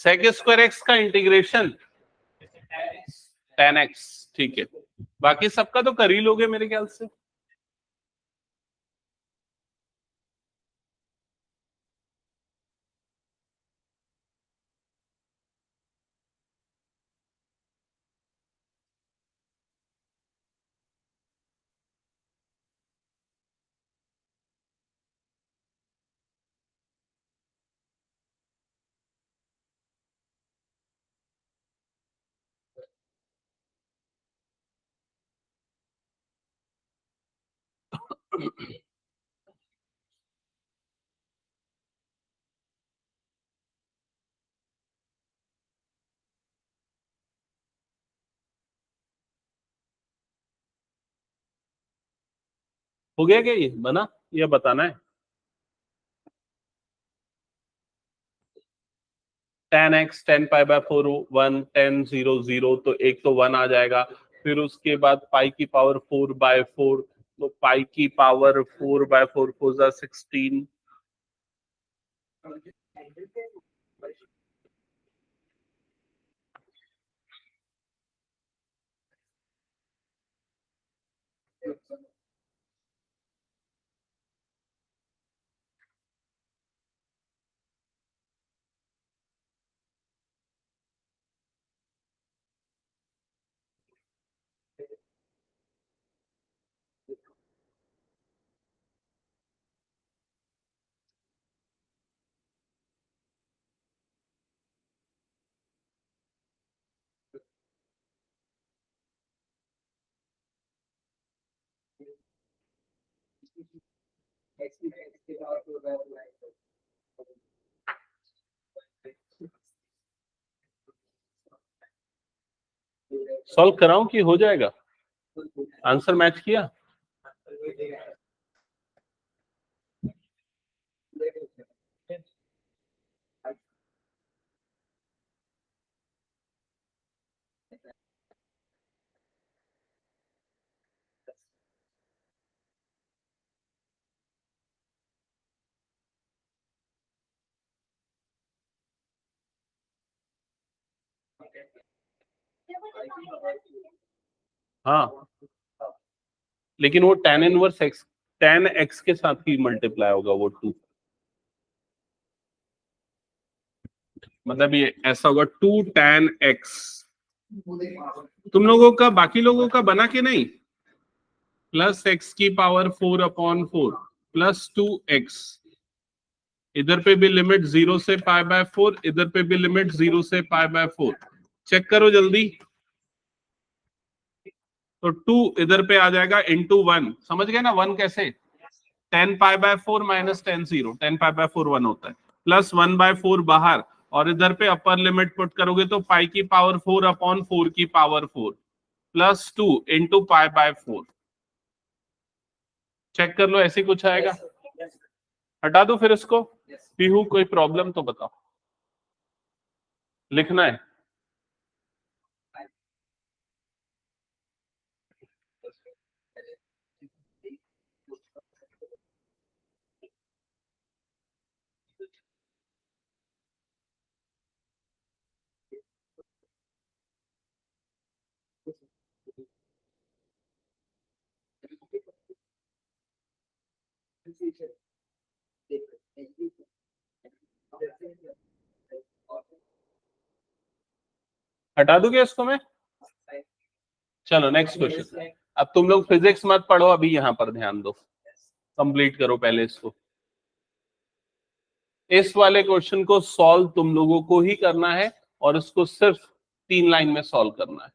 सेक स्क्वायर एक्स का इंटीग्रेशन tan x, ठीक है। बाकी सबका तो कर ही लोगे मेरे ख्याल से। हो गया क्या, ये बना या बताना है? tan x tan pi by 4 1 tan 0 0, तो एक तो 1 आ जाएगा। फिर उसके बाद पाई की पावर 4 बाय 4, तो पाई की पावर 4 बाय 4 4 जा 16। सॉल्व कराऊं कि हो जाएगा? आंसर मैच किया? हाँ, लेकिन वो tan inverse x, tan x के साथ ही मल्टीप्लाई होगा वो 2, मतलब ये ऐसा होगा 2 tan x। तुम लोगों का, बाकी लोगों का बना कि नहीं? प्लस एक्स की पावर 4/4 प्लस 2x, इधर पे भी लिमिट 0 से पाई बाय 4, इधर पे भी लिमिट 0 से पाई बाय 4। चेक करो जल्दी। तो 2 इधर पे आ जाएगा इंटू 1, समझ गए ना 1 कैसे? 10 पाई बाय 4 माइनस 10 0, 10 पाई बाय 4 1 होता है, प्लस 1/4 बाहर, और इधर पे अपर लिमिट पुट करोगे तो पाई की पावर 4/4 की power 4 plus 2 into pi by 4। Check कर लो, ऐसे कुछ आएगा। हटा दो फिर इसको। पीहू कोई प्रॉब्लम तो बताओ, लिखना है। हटा दूं क्या इसको मैं? चलो नेक्स्ट क्वेश्चन। अब तुम लोग फिजिक्स मत पढ़ो, अभी यहाँ पर ध्यान दो, कंप्लीट करो पहले इसको। इस वाले क्वेश्चन को सॉल्व तुम लोगों को ही करना है, और इसको सिर्फ 3 लाइन में सॉल्व करना है।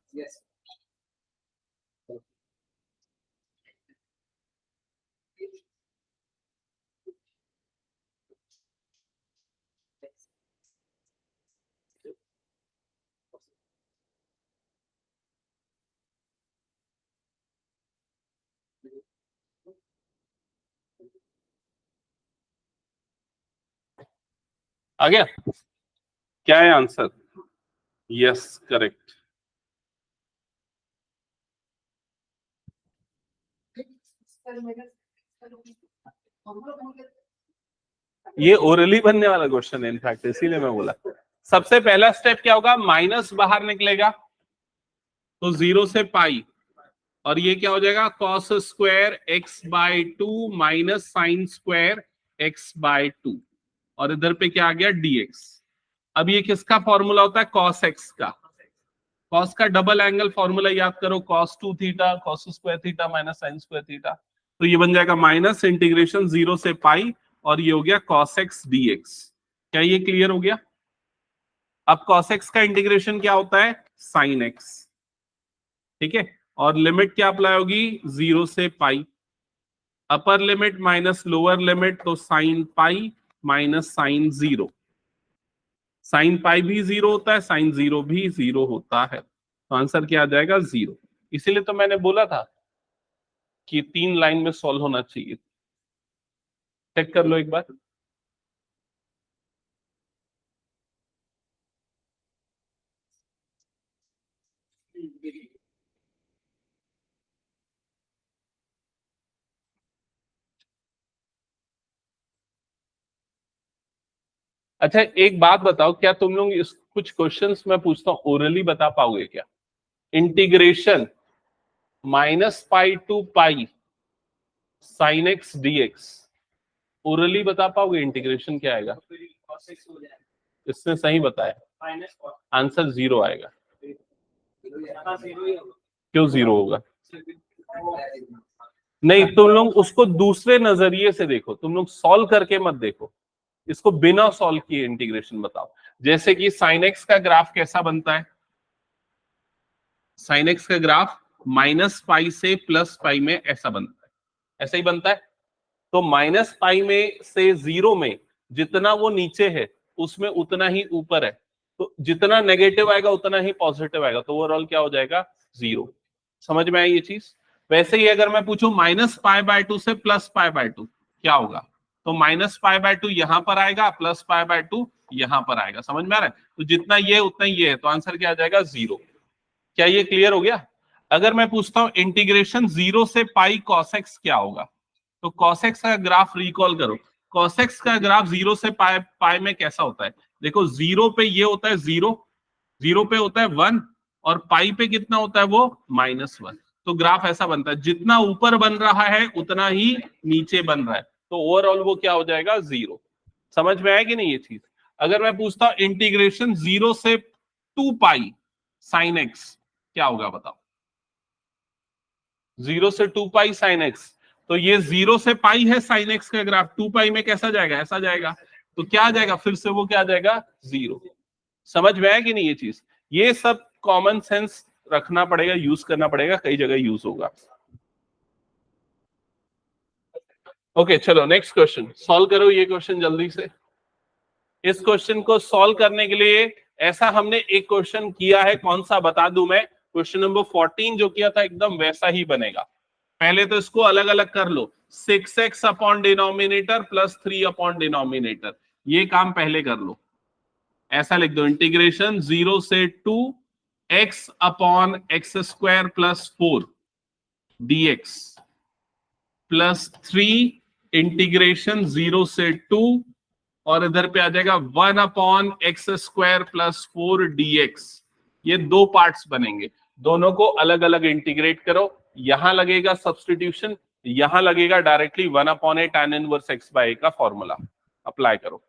आ गया? क्या है आंसर? Yes, correct. ये ओरली बनने वाला क्वेश्चन है इनफैक्ट, इसीलिए मैं बोला। सबसे पहला स्टेप क्या होगा, माइनस बाहर निकलेगा तो 0 से पाई, और ये क्या हो जाएगा, cos square x by two minus sine square x by two, और इधर पे क्या आ गया, dx। अब ये किसका फॉर्मूला होता है, कॉस एक्स का। कॉस का डबल एंगल फॉर्मूला याद करो, cos two theta cos square theta minus sine square theta. तो ये बन जाएगा माइनस इंटीग्रेशन 0 से पाई, और ये हो गया कॉस एक्स dx। क्या ये क्लियर हो गया? अब cos x का इंटीग्रेशन क्या होता है, साइन x। ठीक है, और लिमिट क्या अप्लाई होगी, 0 से pi, upper limit minus lower limit, तो sine pi minus sine 0। Sine pi भी 0 होता है, साइन 0 भी 0 होता है, तो आंसर क्या आ जाएगा, 0। इसीलिए तो मैंने बोला था कि 3 लाइन में सॉल्व होना चाहिए। चेक कर लो एक बार। अच्छा एक बात बताओ, क्या तुम लोग इस कुछ क्वेश्चंस मैं पूछता हूँ ओरली बता पाओगे क्या? Integration minus pi to pi sine x dx, orally बता पाओगे इंटीग्रेशन क्या आएगा? इसने सही बताया, आंसर 0 आएगा। क्यों 0 होगा? नहीं, तुम लोग उसको दूसरे नजरिए से देखो, तुम लोग सॉल्व करके मत देखो, इसको बिना सॉल्व किए इंटीग्रेशन बताओ। जैसे कि साइन एक्स का ग्राफ कैसा बनता है, साइन एक्स का ग्राफ माइनस पाई से प्लस पाई में ऐसा बनता है, ऐसा ही बनता है। तो माइनस पाई में से 0 में जितना वो नीचे है उसमें उतना ही ऊपर है, तो जितना नेगेटिव आएगा उतना ही पॉजिटिव आएगा, तो ओवरऑल क्या हो जाएगा, 0। समझ में आई ये चीज? वैसे ही अगर मैं पूछूं माइनस पाई बाय टू से प्लस पाई बाय टू क्या होगा, तो माइनस पाई बाय टू यहां पर आएगा, प्लस पाई बाय टू यहां पर आएगा। समझ में आ रहा है? तो जितना ये उतना ये है, तो आंसर क्या आ जाएगा, 0। क्या ये क्लियर हो गया? अगर मैं पूछता हूं इंटीग्रेशन 0 से पाई कॉस एक्स क्या होगा, तो cos x का ग्राफ रिकॉल करो। cos x का ग्राफ 0 से पाई पाई में कैसा होता है, देखो 0 पे ये होता है 0, 0 पे होता है 1, और पाई पे कितना होता है वो, -1। तो ग्राफ ऐसा बनता है, जितना ऊपर बन रहा है उतना ही नीचे बन रहा है, तो ओवरऑल वो क्या हो जाएगा, 0। समझ में आया कि नहीं ये चीज? अगर मैं पूछता हूं इंटीग्रेशन 0 से 2 पाई साइन एक्स क्या होगा बताओ, 0 से 2 पाई साइन एक्स, तो ये 0 से पाई है साइन एक्स का ग्राफ, 2 पाई में कैसा जाएगा, ऐसा जाएगा, तो क्या आ जाएगा फिर से, वो क्या आ जाएगा, 0। समझ में आया कि नहीं ये चीज? ये सब कॉमन सेंस रखना पड़ेगा, यूज करना पड़ेगा, कई जगह यूज होगा। ओके चलो नेक्स्ट क्वेश्चन सॉल्व करो, ये क्वेश्चन जल्दी से। इस क्वेश्चन को सॉल्व करने के लिए ऐसा हमने एक क्वेश्चन किया है, कौन सा बता दूं मैं, क्वेश्चन नंबर 14 जो किया था एकदम वैसा ही बनेगा। पहले तो इसको अलग अलग कर लो, 6x upon denominator plus 3 upon denominator, ये काम पहले कर लो। ऐसा लिख दो, इंटीग्रेशन 0 से 2 x upon x square plus 4 dx plus 3 integration 0 से 2, और इधर पे आ जाएगा 1 upon x square plus 4 dx। ये दो पार्ट्स बनेंगे, दोनों को अलग अलग इंटीग्रेट करो। यहां लगेगा सब्सटीट्यूशन, यहां लगेगा directly 1 upon a tan inverse x by a का फॉर्मूला अप्लाई करो।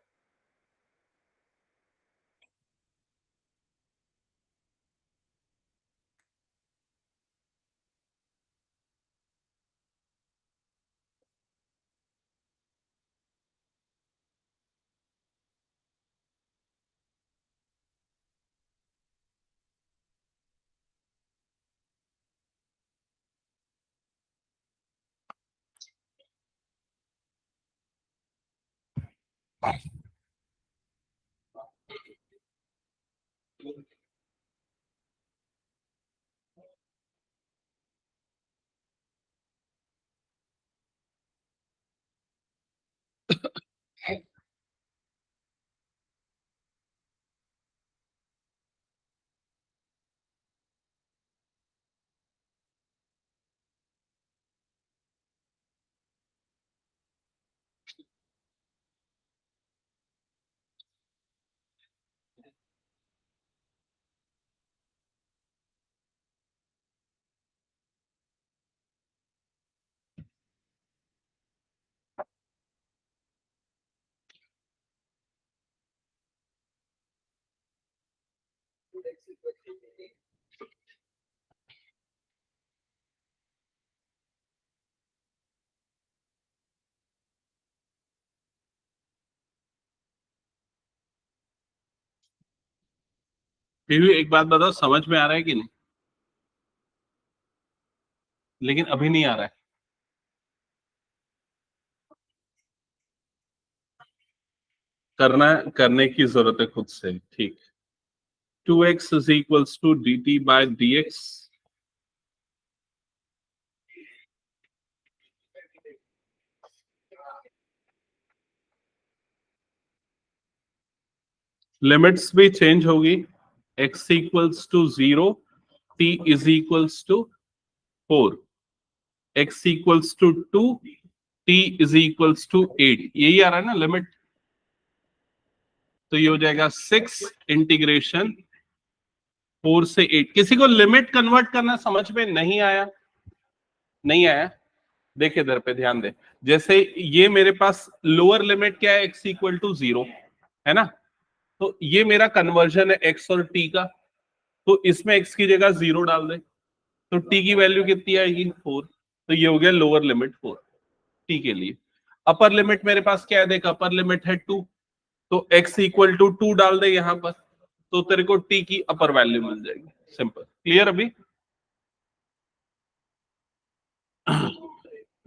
फिर भी एक बात बताओ, समझ में आ रहा है कि नहीं? लेकिन अभी नहीं आ रहा है। करने की जरूरत है खुद से, ठीक। 2x is equals to dt by dx। Limits भी चेंज होगी। x equals to 0, t is equals to 4, x equals to 2, t is equals to 8। यही आ रहा है ना लिमिट? तो ये हो जाएगा 6 इंटीग्रेशन 4 से 8। किसी को लिमिट कन्वर्ट करना समझ में नहीं आया? नहीं आया? देखिए इधर पे ध्यान दे। जैसे ये मेरे पास लोअर लिमिट क्या है, x इक्वल टू 0 है ना? तो ये मेरा कन्वर्जन है x और t का। तो इसमें x की जगह 0 डाल दे, तो t की वैल्यू कितनी आएगी? 4। तो ये हो गया लोअर लिमिट 4 t के लिए। अपर लिमिट मेरे पास क्या है, देख अपर लिमिट है 2, तो x इक्वल टू 2 डाल दे यहां पर, तो तेरे को t की अपर वैल्यू मिल जाएगी। Simple, clear? अभी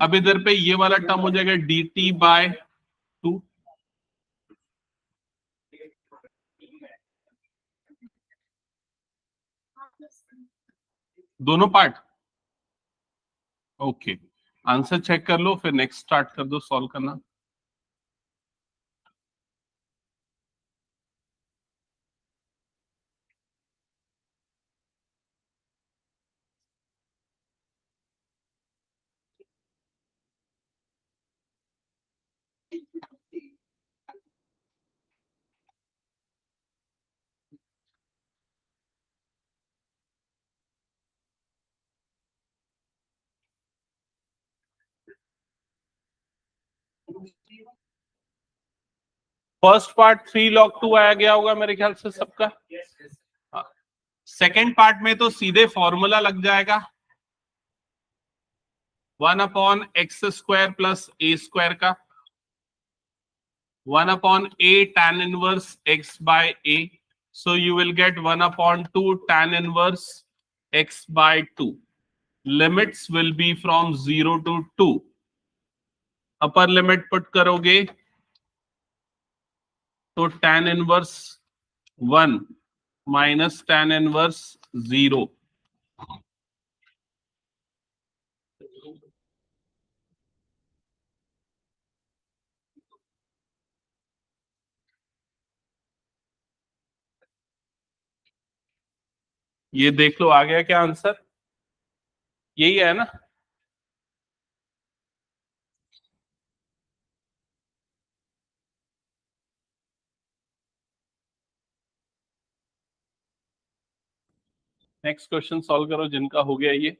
अब इधर पे ये वाला टर्म हो जाएगा dt बाय 2। दोनों पार्ट ओके। आंसर चेक कर लो, फिर नेक्स्ट स्टार्ट कर दो सॉल्व करना। फर्स्ट पार्ट 3 log 2 आया गया होगा मेरे ख्याल से सबका। सेकेंड पार्ट में तो सीधे फॉर्मूला लग जाएगा 1/x² प्लस a² का, 1/a tan inverse x by a। So you will get 1/2 tan inverse x by 2. Limits will be from 0 to 2. Upper limit put करोगे तो tan inverse 1 minus tan inverse 0। ये देख लो आ गया क्या answer? यही है ना? नेक्स्ट क्वेश्चन सॉल्व करो जिनका हो गया ये।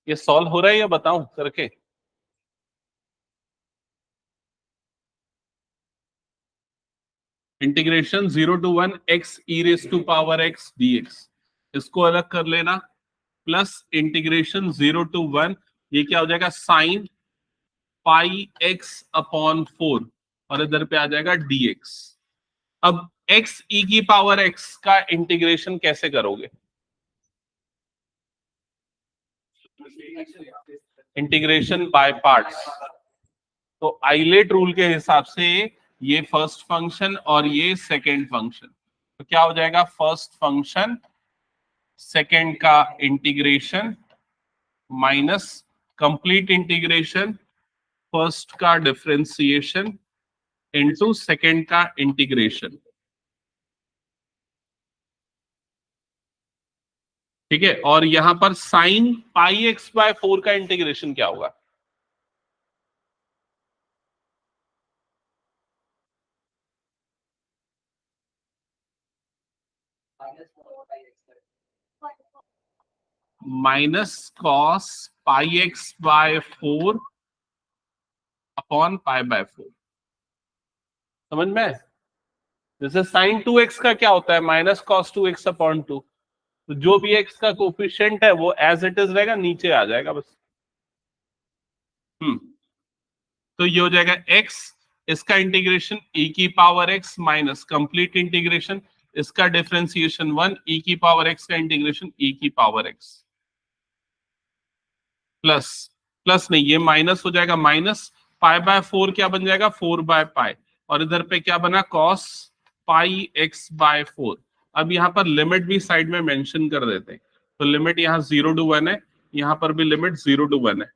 ये सॉल्व हो रहा है या बताऊं करके? Integration 0 to 1 x e raise to power x dx, इसको अलग कर लेना, प्लस इंटीग्रेशन 0 to 1, ये क्या हो जाएगा साइन पाई x अपॉन 4 और इधर पे आ जाएगा dx। अब x e की पावर x का इंटीग्रेशन कैसे करोगे? Integration by parts. तो आइलेट रूल के हिसाब से ये फर्स्ट फंक्शन और ये सेकंड फंक्शन, तो क्या हो जाएगा फर्स्ट फंक्शन सेकंड का integration minus complete integration first का डिफरेंशिएशन इनटू सेकंड का इंटीग्रेशन। ठीक है, और यहां पर साइन पाई एक्स बाय 4 का इंटीग्रेशन क्या होगा? Minus cos pi x by 4 upon pi by 4। समझ में? जैसे साइन 2x का क्या होता है? Minus cos 2x upon 2। तो जो भी x का कोफिशिएंट है वो एज इट इज रहेगा, नीचे आ जाएगा बस। तो ये हो जाएगा x, इसका इंटीग्रेशन e की power x minus complete integration, इसका डिफरेंशिएशन 1 e की पावर x का इंटीग्रेशन e की पावर x प्लस प्लस नहीं, ये माइनस हो जाएगा, माइनस पाई बाय 4 क्या बन जाएगा 4 बाय पाई, और इधर पे क्या बना कॉस पाई x बाय 4। अब यहाँ पर लिमिट भी साइड में मेंशन कर देते हैं, तो लिमिट यहाँ 0 to 1 है, यहाँ पर भी लिमिट 0 to 1 है।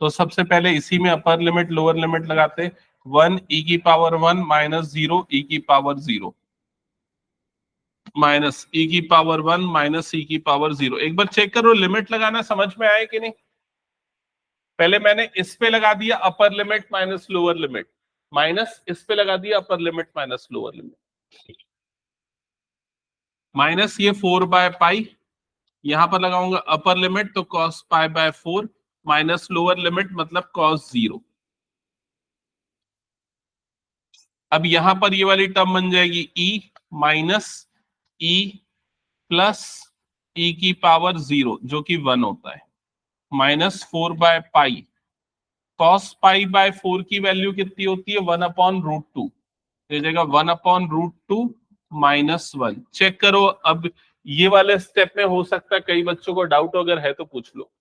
तो सबसे पहले इसी में अपर लिमिट लोअर लिमिट लगाते, 1 e की पावर 1 माइनस 0 e की पावर 0 माइनस e की पावर 1 माइनस e की पावर 0। एक बार चेक करो लिमिट लगाना समझ में आए कि नहीं। पहले मैंने इस पे लगा दिया अपर limit minus lower limit, minus इस पे लगा दिया अपर limit minus lower limit, minus ये 4 बाय पाई, यहां पर लगाऊंगा अपर लिमिट तो cos pi by 4 minus lower limit मतलब कॉस 0। अब यहां पर ये वाली टर्म बन जाएगी e minus e plus e की पावर 0 जो कि 1 होता है, minus 4 by pi, cos pi by 4 की वैल्यू कितनी होती है 1 अपॉन रूट 2, तो जाएगा 1 अपॉन रूट 2 माइनस 1। चेक करो, अब ये वाले स्टेप में हो सकता है कई बच्चों को डाउट अगर है तो पूछ लो।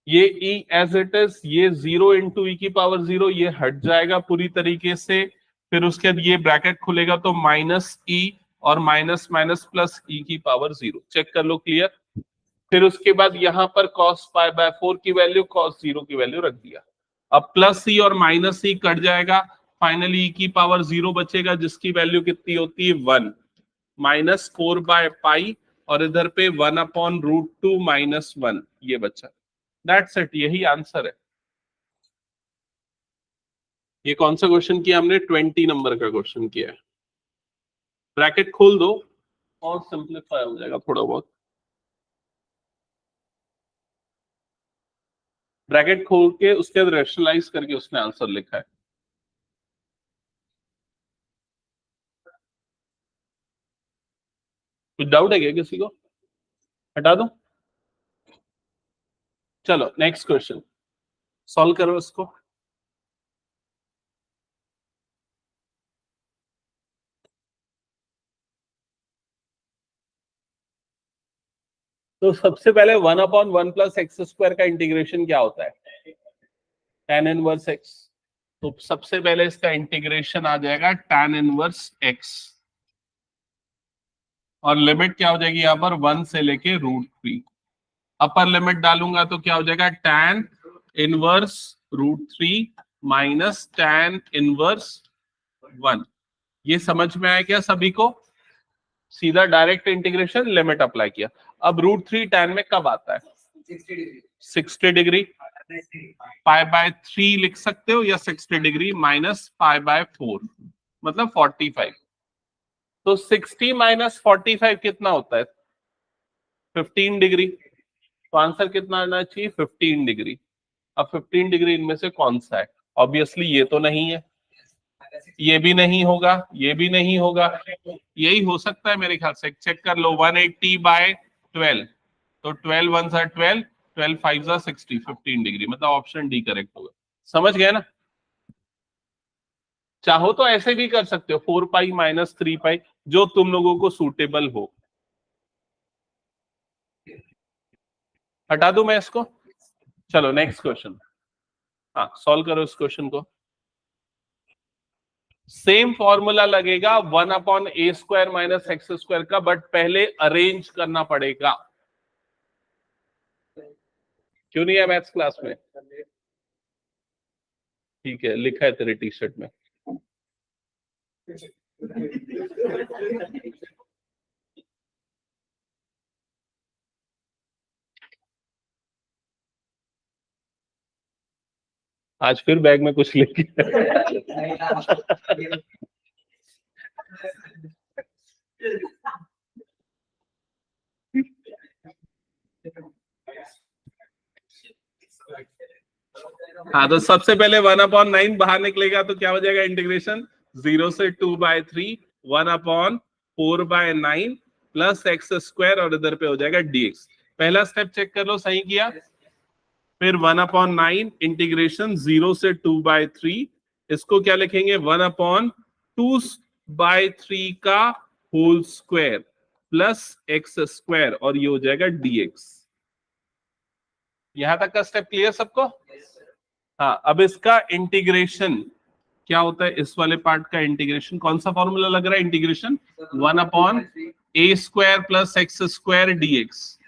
ये e एज इट इज, ये 0 इंटू ई की पावर 0 ये हट जाएगा पूरी तरीके से, फिर उसके बाद ये ब्रैकेट खुलेगा तो माइनस e और माइनस माइनस प्लस e की पावर 0। चेक कर लो, क्लियर। फिर उसके बाद यहाँ पर cos पाई बाय 4 की वैल्यू cos 0 की वैल्यू रख दिया। अब प्लस e और माइनस e कट जाएगा, फाइनली e की पावर 0 बचेगा जिसकी वैल्यू कितनी होती है 1, माइनस 4 बाय पाई और इधर पे 1 अपॉन रूट 2 माइनस 1 ये बचा। दैट्स इट, यही आंसर है। ये कौन सा क्वेश्चन किया हमने? 20 नंबर का क्वेश्चन किया है। ब्रैकेट खोल दो और सिंपलीफाई हो जाएगा थोड़ा बहुत। ब्रैकेट खोल के उसके बाद रैशनलाइज करके उसने आंसर लिखा है। कुछ डाउट है क्या किसी को? हटा दो। चलो नेक्स्ट क्वेश्चन सॉल्व करो इसको। तो सबसे पहले 1 अपॉन 1 प्लस एक्स स्क्वायर का इंटीग्रेशन क्या होता है? tan inverse x। तो सबसे पहले इसका इंटीग्रेशन आ जाएगा tan इनवर्स x, और लिमिट क्या हो जाएगी यहाँ पर 1 से लेके रूट 3। अपर लिमिट डालूंगा तो क्या हो जाएगा tan inverse root 3 minus tan inverse 1, ये समझ में आया क्या सभी को? सीधा डायरेक्ट इंटीग्रेशन, लिमिट अप्लाई किया। अब √3 tan में कब आता है? 60 डिग्री। पाई बाय 3 लिख सकते हो, या 60 डिग्री माइनस पाई बाय 4 मतलब 45। तो 60 माइनस 45 कितना होता है? 15 डिग्री। तो आंसर कितना आना चाहिए? 15 डिग्री। अब 15 डिग्री इनमें से कौन सा है? ऑब्वियसली ये तो नहीं है, ये भी नहीं होगा, ये भी नहीं होगा, यही हो सकता है मेरे ख्याल से। चेक कर लो, 180 बाय 12, तो 12 1 सा 12, 12 5 सा 60, 15 डिग्री, मतलब ऑप्शन डी करेक्ट होगा। समझ गए ना? चाहो तो ऐसे भी कर सकते हो, 4 पाई माइनस 3 पाई, जो तुम लोगों को सूटेबल हो। हटा दूं मैं इसको? चलो नेक्स्ट क्वेश्चन। हाँ, सॉल्व करो इस क्वेश्चन को। सेम फॉर्मूला लगेगा 1/a² माइनस x² का, बट पहले अरेंज करना पड़ेगा। क्यों नहीं है मैथ्स क्लास में? ठीक है, लिखा है तेरे टी शर्ट में। आज फिर बैग में कुछ लेके हाँ, तो सबसे पहले 1/9 बाहर निकलेगा तो क्या हो जाएगा? इंटीग्रेशन 0 से 2/3 1/4/9 प्लस x² और इधर पे हो जाएगा dx। पहला स्टेप चेक कर लो, सही किया। फिर 1/9 इंटीग्रेशन 0 से 2/3, इसको क्या लिखेंगे? 1/2/3 का होल स्क्वायर प्लस x² और ये हो जाएगा dx। यहां तक का स्टेप क्लियर सबको? हाँ, अब इसका इंटीग्रेशन क्या होता है? इस वाले पार्ट का इंटीग्रेशन कौन सा फॉर्मूला लग रहा है? Integration 1/a² plus x² dx,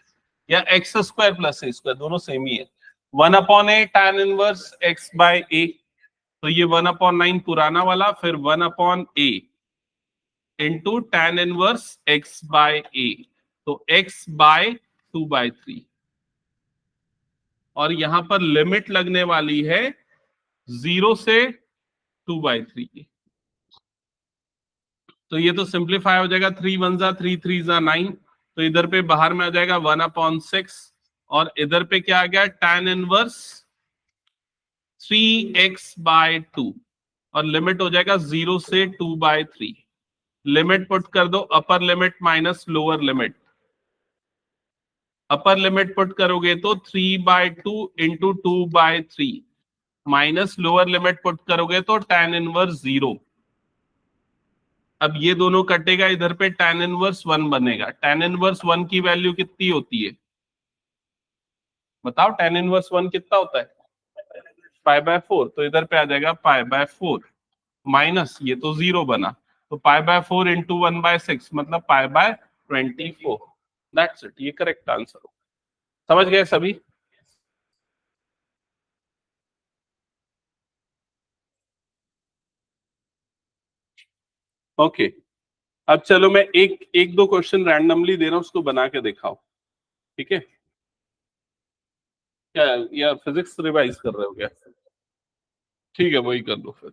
या x² प्लस a², दोनों सेम ही है। 1/a tan inverse x by a, तो ये 1/9 पुराना वाला, फिर 1/a into tan inverse x by a, तो x बाय 2/3, और यहां पर लिमिट लगने वाली है 0 से 2/3 की। तो ये तो सिंप्लीफाई हो जाएगा, 3 1 जा 3 3 जा 9, तो इधर पे बाहर में आ जाएगा 1/6, और इधर पे क्या आ गया? tan इनवर्स 3x/2, और लिमिट हो जाएगा 0 से 2/3। लिमिट पुट कर दो, अपर limit minus lower limit. Upper limit put करोगे तो 3/2 into 2/3, minus lower limit put करोगे तो tan इनवर्स 0। अब ये दोनों कटेगा, इधर पे tan इनवर्स 1 बनेगा। tan इनवर्स 1 की वैल्यू कितनी होती है? बताओ, tan इनवर्स 1 कितना होता है? π/4, तो इधर पे आ जाएगा π/4 माइनस, ये तो 0 बना, तो π/4 इंटू 1/6 मतलब π/24। दैट्स इट, ये करेक्ट आंसर हो। समझ गए सभी? ओके, अब चलो मैं एक दो क्वेश्चन रैंडमली दे रहा हूं, उसको बना के दिखाओ, ठीक है? क्या या फिजिक्स रिवाइज कर रहे हो क्या? ठीक है, वही कर लो फिर।